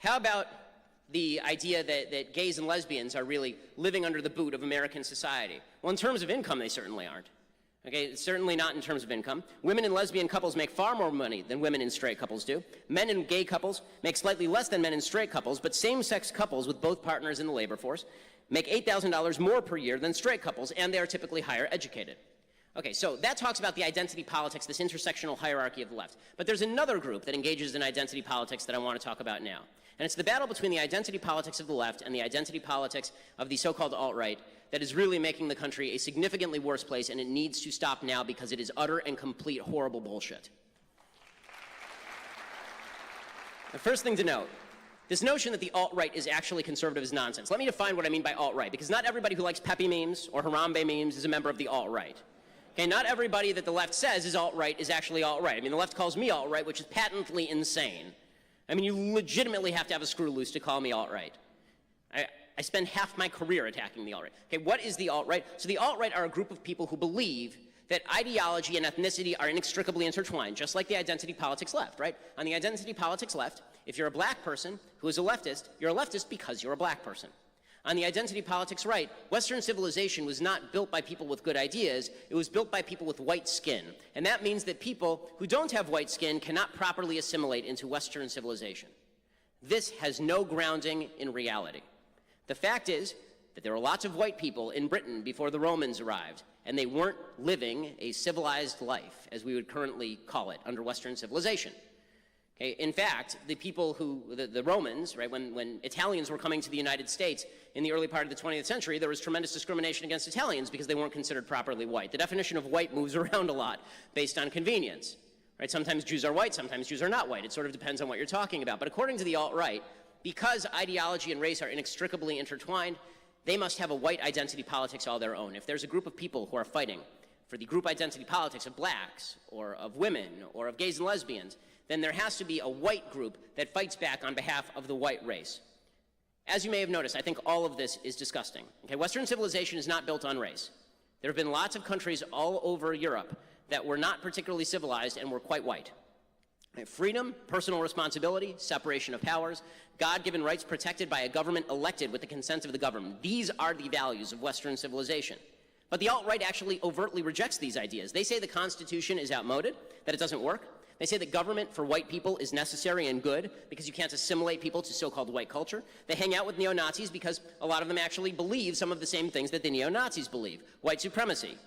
How about the idea that gays and lesbians are really living under the boot of American society? Well, in terms of income, they certainly aren't. Okay, certainly not in terms of income. Women in lesbian couples make far more money than women in straight couples do. Men in gay couples make slightly less than men in straight couples, but same-sex couples with both partners in the labor force make $8,000 more per year than straight couples, and they are typically higher educated. Okay, so that talks about the identity politics, this intersectional hierarchy of the left. But there's another group that engages in identity politics that I want to talk about now. And it's the battle between the identity politics of the left and the identity politics of the so-called alt-right that is really making the country a significantly worse place, and it needs to stop now because it is utter and complete horrible bullshit. The first thing to note, this notion that the alt-right is actually conservative is nonsense. Let me define what I mean by alt-right, because not everybody who likes Pepe memes or Harambe memes is a member of the alt-right. Okay, not everybody that the left says is alt-right is actually alt-right. I mean, the left calls me alt-right, which is patently insane. I mean, you legitimately have to have a screw loose to call me alt-right. I spend half my career attacking the alt-right. Okay, what is the alt-right? So the alt-right are a group of people who believe that ideology and ethnicity are inextricably intertwined, just like the identity politics left, right? On the identity politics left, if you're a black person who is a leftist, you're a leftist because you're a black person. On the identity politics right, Western civilization was not built by people with good ideas, it was built by people with white skin. And that means that people who don't have white skin cannot properly assimilate into Western civilization. This has no grounding in reality. The fact is that there were lots of white people in Britain before the Romans arrived, and they weren't living a civilized life, as we would currently call it, under Western civilization. Okay, in fact, the people who, the Romans, right, when Italians were coming to the United States in the early part of the 20th century, there was tremendous discrimination against Italians because they weren't considered properly white. The definition of white moves around a lot based on convenience. Right? Sometimes Jews are white, sometimes Jews are not white. It sort of depends on what you're talking about. But according to the alt-right, because ideology and race are inextricably intertwined, they must have a white identity politics all their own. If there's a group of people who are fighting for the group identity politics of blacks or of women or of gays and lesbians, then there has to be a white group that fights back on behalf of the white race. As you may have noticed, I think all of this is disgusting. Okay, Western civilization is not built on race. There have been lots of countries all over Europe that were not particularly civilized and were quite white. Freedom, personal responsibility, separation of powers, God-given rights protected by a government elected with the consent of the government. These are the values of Western civilization. But the alt-right actually overtly rejects these ideas. They say the Constitution is outmoded, that it doesn't work. They say that government for white people is necessary and good because you can't assimilate people to so-called white culture. They hang out with neo-Nazis because a lot of them actually believe some of the same things that the neo-Nazis believe. White supremacy,